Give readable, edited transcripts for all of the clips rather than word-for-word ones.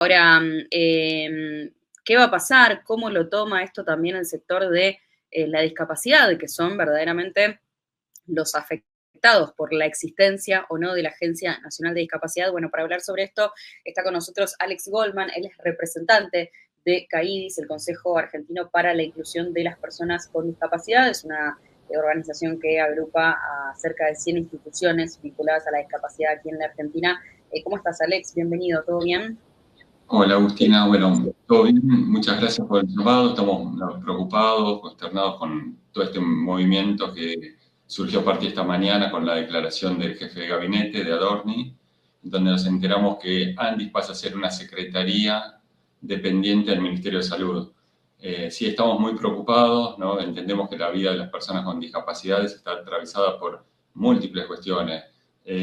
Ahora, ¿qué va a pasar? ¿Cómo lo toma esto también el sector de la discapacidad, que son verdaderamente los afectados por la existencia o no de la Agencia Nacional de Discapacidad? Bueno, para hablar sobre esto está con nosotros Alex Goldman, él es representante de CAIDIS, el Consejo Argentino para la Inclusión de las Personas con Discapacidad. Es una organización que agrupa a cerca de 100 instituciones vinculadas a la discapacidad aquí en la Argentina. ¿Cómo estás, Alex? Bienvenido, ¿todo bien? Hola Agustina, bueno, todo bien, muchas gracias por el llamado, estamos preocupados, consternados con todo este movimiento que surgió a partir de esta mañana con la declaración del jefe de gabinete de Adorni, donde nos enteramos que ANDIS pasa a ser una secretaría dependiente del Ministerio de Salud. Sí, estamos muy preocupados, ¿no? Entendemos que la vida de las personas con discapacidades está atravesada por múltiples cuestiones,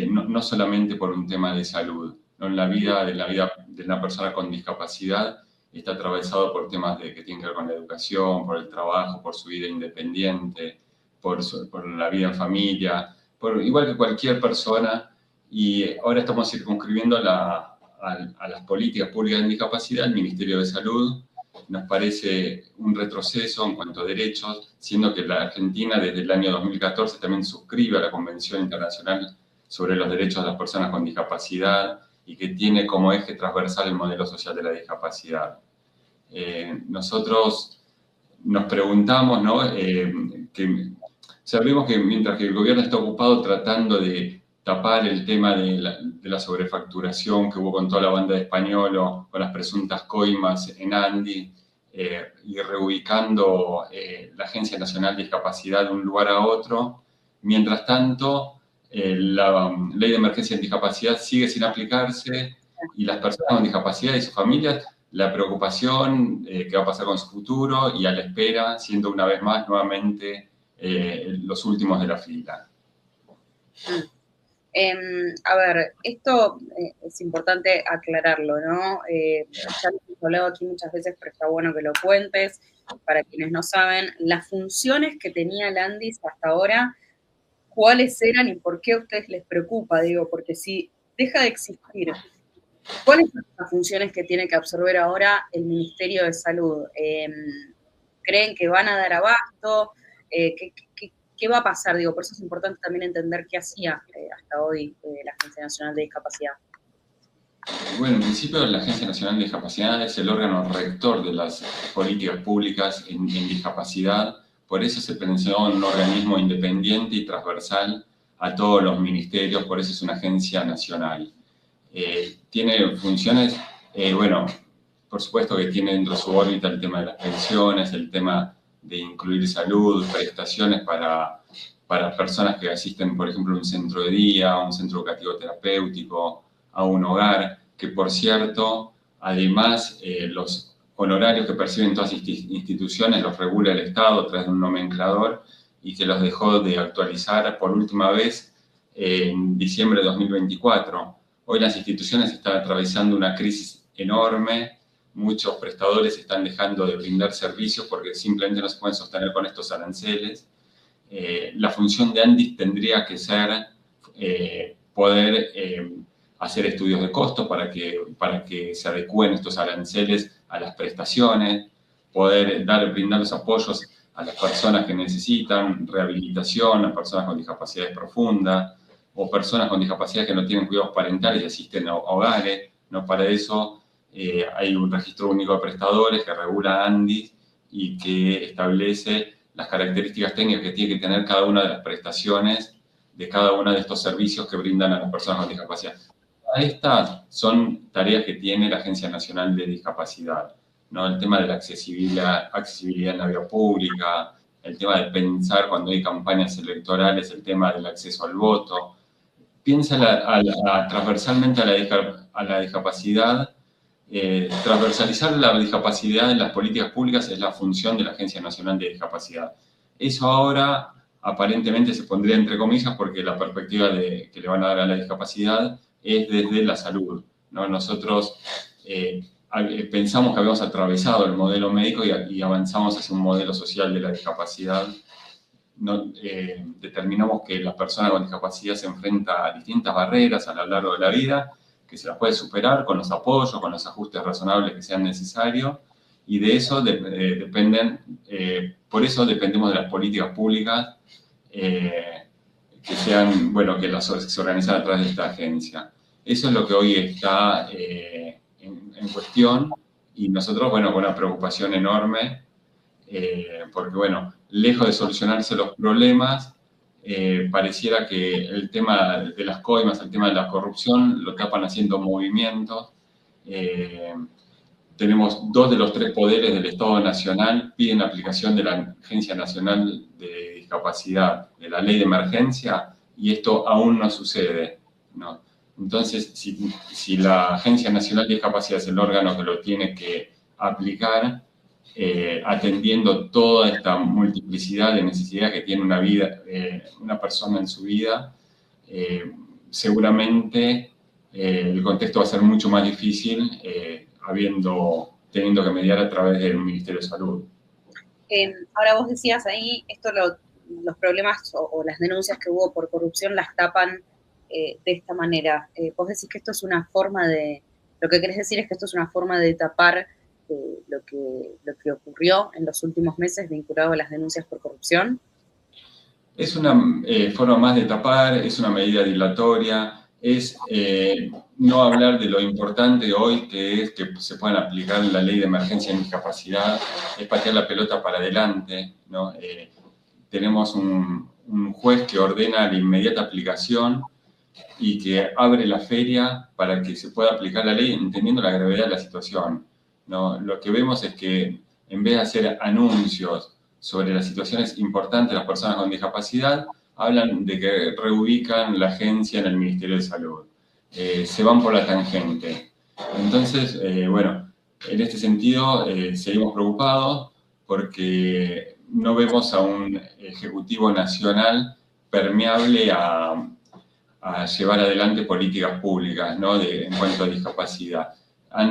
no solamente por un tema de salud. ¿No? La vida de una persona con discapacidad está atravesado por temas que tienen que ver con la educación, por el trabajo, por su vida independiente, por la vida en familia, igual que cualquier persona. Y ahora estamos circunscribiendo a las políticas públicas en discapacidad, el Ministerio de Salud. Nos parece un retroceso en cuanto a derechos, siendo que la Argentina desde el año 2014 también suscribe a la Convención Internacional sobre los Derechos de las Personas con Discapacidad, y que tiene como eje transversal el modelo social de la discapacidad. Nosotros nos preguntamos, ¿no? Sabemos que mientras que el gobierno está ocupado tratando de tapar el tema de la sobrefacturación que hubo con toda la banda de español, con las presuntas coimas en Andi, y reubicando la Agencia Nacional de Discapacidad de un lugar a otro, mientras tanto la ley de emergencia en discapacidad sigue sin aplicarse y las personas con discapacidad y sus familias, la preocupación qué va a pasar con su futuro y a la espera, siendo una vez más nuevamente los últimos de la fila. A ver, esto es importante aclararlo, ¿no? Ya lo hemos hablado aquí muchas veces, pero está bueno que lo cuentes. Para quienes no saben, las funciones que tenía el ANDIS hasta ahora, ¿cuáles eran y por qué a ustedes les preocupa? Digo, porque si deja de existir, ¿cuáles son las funciones que tiene que absorber ahora el Ministerio de Salud? ¿Creen que van a dar abasto? ¿Qué va a pasar? Digo, por eso es importante también entender qué hacía hasta hoy la Agencia Nacional de Discapacidad. Bueno, en principio la Agencia Nacional de Discapacidad es el órgano rector de las políticas públicas en discapacidad, por eso se pensó en un organismo independiente y transversal a todos los ministerios, por eso es una agencia nacional. Tiene funciones, bueno, por supuesto que tiene dentro de su órbita el tema de las pensiones, el tema de incluir salud, prestaciones para personas que asisten, por ejemplo, a un centro de día, a un centro educativo terapéutico, a un hogar, que por cierto, además, los honorarios que perciben todas las instituciones los regula el Estado a través de un nomenclador y que los dejó de actualizar por última vez en diciembre de 2024. Hoy las instituciones están atravesando una crisis enorme, muchos prestadores están dejando de brindar servicios porque simplemente no se pueden sostener con estos aranceles. La función de ANDIS tendría que ser poder hacer estudios de costo para que se adecúen estos aranceles a las prestaciones, poder brindar los apoyos a las personas que necesitan rehabilitación, a personas con discapacidades profundas, o personas con discapacidades que no tienen cuidados parentales y asisten a hogares. ¿No? Para eso hay un registro único de prestadores que regula ANDIS y que establece las características técnicas que tiene que tener cada una de las prestaciones de cada uno de estos servicios que brindan a las personas con discapacidad. Estas son tareas que tiene la Agencia Nacional de Discapacidad, ¿no? El tema de la accesibilidad en la vía pública, el tema de pensar cuando hay campañas electorales, el tema del acceso al voto. Piensa transversalmente a la discapacidad. Transversalizar la discapacidad en las políticas públicas es la función de la Agencia Nacional de Discapacidad. Eso ahora aparentemente se pondría entre comillas porque la perspectiva que le van a dar a la discapacidad es desde la salud, ¿no? Nosotros pensamos que habíamos atravesado el modelo médico y avanzamos hacia un modelo social de la discapacidad. Determinamos que la persona con discapacidad se enfrenta a distintas barreras a lo largo de la vida que se las puede superar con los apoyos, con los ajustes razonables que sean necesarios, y de eso por eso dependemos de las políticas públicas que sean, bueno, que se organizan a través de esta agencia. Eso es lo que hoy está en cuestión, y nosotros, bueno, con una preocupación enorme, porque, bueno, lejos de solucionarse los problemas, pareciera que el tema de las coimas, el tema de la corrupción, lo tapan haciendo movimientos. Tenemos 2 de los 3 poderes del Estado Nacional piden la aplicación de la Agencia Nacional de Discapacidad, de la ley de emergencia, y esto aún no sucede, ¿no? Entonces, si la Agencia Nacional de Discapacidad es el órgano que lo tiene que aplicar, atendiendo toda esta multiplicidad de necesidades que tiene una persona en su vida, seguramente el contexto va a ser mucho más difícil, teniendo que mediar a través del Ministerio de Salud. Ahora vos decías ahí, los problemas o las denuncias que hubo por corrupción las tapan de esta manera. Vos decís que esto es una forma lo que querés decir es que esto es una forma de tapar lo que ocurrió en los últimos meses vinculado a las denuncias por corrupción. Es una forma más de tapar, es una medida dilatoria, es no hablar de lo importante hoy, que es que se puedan aplicar la ley de emergencia en discapacidad, es patear la pelota para adelante, ¿no? Tenemos un juez que ordena la inmediata aplicación y que abre la feria para que se pueda aplicar la ley entendiendo la gravedad de la situación, ¿no? Lo que vemos es que en vez de hacer anuncios sobre las situaciones importantes de las personas con discapacidad, hablan de que reubican la agencia en el Ministerio de Salud. Se van por la tangente. Entonces, bueno, en este sentido seguimos preocupados porque no vemos a un Ejecutivo Nacional permeable a llevar adelante políticas públicas, ¿no? En cuanto a discapacidad.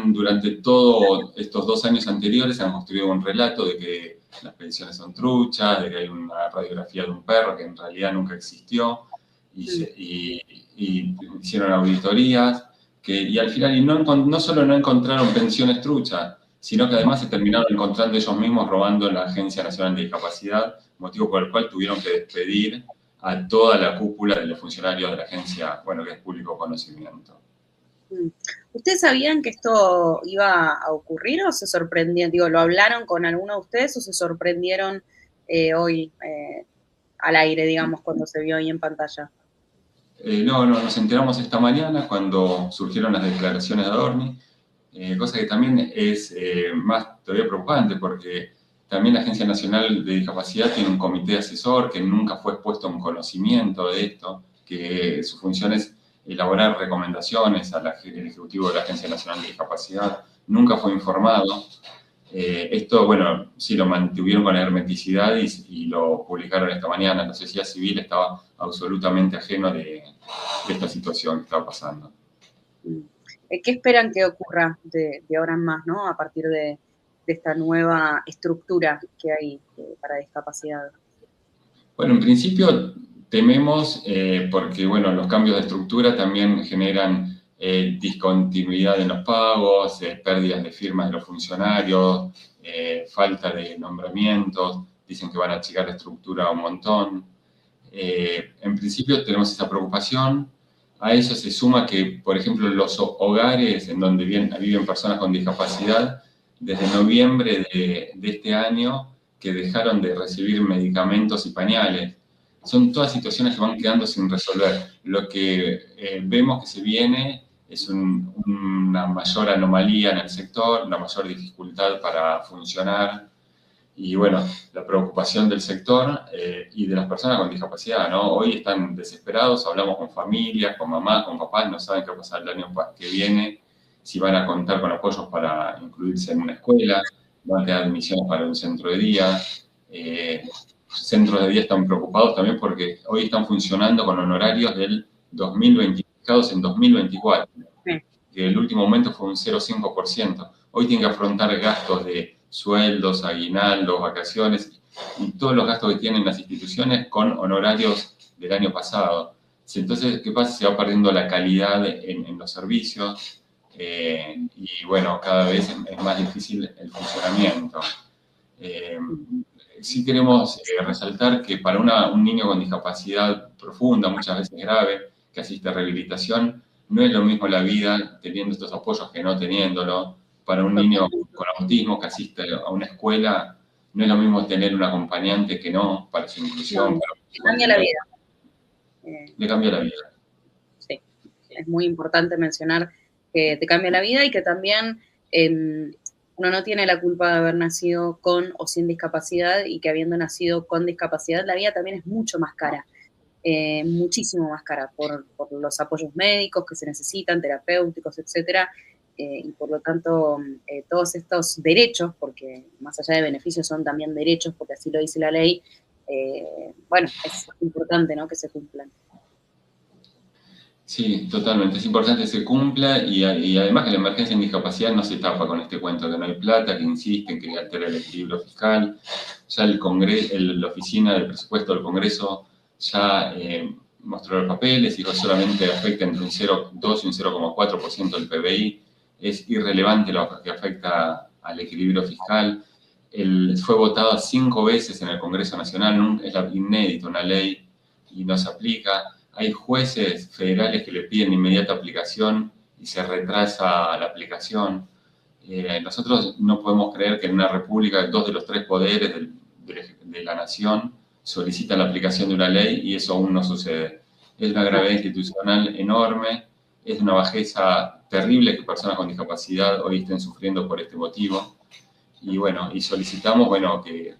Durante todos estos 2 años anteriores han construido un relato de que las pensiones son truchas, de que hay una radiografía de un perro que en realidad nunca existió, y hicieron auditorías, y al final no solo no encontraron pensiones truchas, sino que además se terminaron encontrando ellos mismos robando en la Agencia Nacional de Discapacidad, motivo por el cual tuvieron que despedir a toda la cúpula de los funcionarios de la agencia, bueno, que es público conocimiento. ¿Ustedes sabían que esto iba a ocurrir o se sorprendían? Digo, ¿lo hablaron con alguno de ustedes o se sorprendieron hoy al aire, digamos, cuando se vio ahí en pantalla? No, nos enteramos esta mañana cuando surgieron las declaraciones de Adorni, cosa que también es más todavía preocupante porque también la Agencia Nacional de Discapacidad tiene un comité asesor que nunca fue puesto en conocimiento de esto, que su función es elaborar recomendaciones al Ejecutivo de la Agencia Nacional de Discapacidad, nunca fue informado. Esto, bueno, sí lo mantuvieron con hermeticidad y lo publicaron esta mañana. La sociedad civil estaba absolutamente ajeno de esta situación que estaba pasando. ¿Qué esperan que ocurra de ahora en más, ¿no? A partir de esta nueva estructura que hay para discapacidad? Bueno, en principio tememos, porque bueno, los cambios de estructura también generan discontinuidad en los pagos, pérdidas de firmas de los funcionarios, falta de nombramientos, dicen que van a achicar la estructura un montón. En principio tenemos esa preocupación. A eso se suma que, por ejemplo, los hogares en donde viven personas con discapacidad, desde noviembre de este año, que dejaron de recibir medicamentos y pañales. Son todas situaciones que van quedando sin resolver. Lo que vemos que se viene es una mayor anomalía en el sector, una mayor dificultad para funcionar. Y bueno, la preocupación del sector y de las personas con discapacidad, ¿no? Hoy están desesperados, hablamos con familias, con mamás, con papás, no saben qué va a pasar el año que viene, si van a contar con apoyos para incluirse en una escuela, van a tener admisiones para un centro de día. Centros de día están preocupados también porque hoy están funcionando con honorarios del 2020, en 2024, que el último momento fue un 0,5%. Hoy tienen que afrontar gastos de sueldos, aguinaldos, vacaciones y todos los gastos que tienen las instituciones con honorarios del año pasado. Entonces, ¿qué pasa? Se va perdiendo la calidad en los servicios y bueno, cada vez es más difícil el funcionamiento. Sí queremos resaltar que para un niño con discapacidad profunda, muchas veces grave, que asiste a rehabilitación, no es lo mismo la vida teniendo estos apoyos que no teniéndolo. Para un niño con autismo que asiste a una escuela, no es lo mismo tener un acompañante que no, para su inclusión, No, para te su cambia la continuidad. vida. Le cambia la vida. Sí, es muy importante mencionar que te cambia la vida y que también uno no tiene la culpa de haber nacido con o sin discapacidad y que habiendo nacido con discapacidad la vida también es mucho más cara, muchísimo más cara por los apoyos médicos que se necesitan, terapéuticos, etcétera, y por lo tanto todos estos derechos, porque más allá de beneficios son también derechos, porque así lo dice la ley, bueno, es importante, ¿no?, que se cumplan. Sí, totalmente. Es importante que se cumpla y además que la emergencia en discapacidad no se tapa con este cuento que no hay plata, que insisten, que altera el equilibrio fiscal. Ya el Congreso, la oficina del presupuesto del Congreso ya mostró los papeles, dijo solamente afecta entre un 0,2 y un 0,4% del PBI. Es irrelevante lo que afecta al equilibrio fiscal. Fue votado 5 veces en el Congreso Nacional, es inédito una ley y no se aplica. Hay jueces federales que le piden inmediata aplicación y se retrasa la aplicación. Nosotros no podemos creer que en una república 2 de los 3 poderes de la nación solicitan la aplicación de una ley y eso aún no sucede. Es una gravedad institucional enorme, es una bajeza terrible que personas con discapacidad hoy estén sufriendo por este motivo. Y bueno, y solicitamos, bueno, que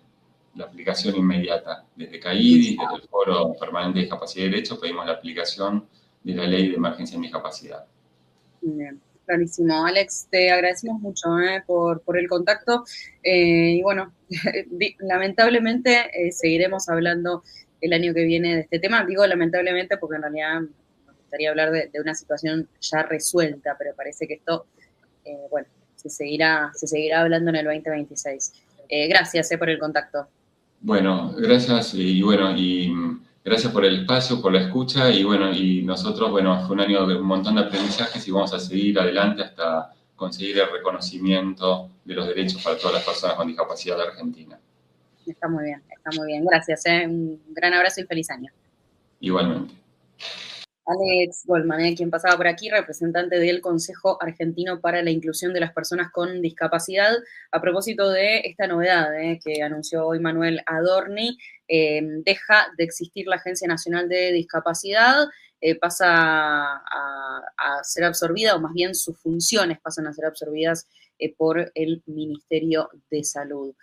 la aplicación inmediata. Desde CAIDI, desde el Foro Permanente de Discapacidad y Derechos, pedimos la aplicación de la Ley de Emergencia en Discapacidad. Bien, clarísimo. Alex, te agradecemos mucho por el contacto. Y bueno, lamentablemente seguiremos hablando el año que viene de este tema. Digo lamentablemente porque en realidad nos gustaría hablar de una situación ya resuelta, pero parece que esto, bueno, se seguirá hablando en el 2026. Gracias por el contacto. Bueno, gracias y bueno, y gracias por el espacio, por la escucha y bueno, y nosotros, bueno, fue un año de un montón de aprendizajes y vamos a seguir adelante hasta conseguir el reconocimiento de los derechos para todas las personas con discapacidad de Argentina. Está muy bien, está muy bien. Gracias, un gran abrazo y feliz año. Igualmente. Alex Goldman, quien pasaba por aquí, representante del Consejo Argentino para la Inclusión de las Personas con Discapacidad, a propósito de esta novedad que anunció hoy Manuel Adorni. Deja de existir la Agencia Nacional de Discapacidad, pasa a ser absorbida, o más bien sus funciones pasan a ser absorbidas por el Ministerio de Salud.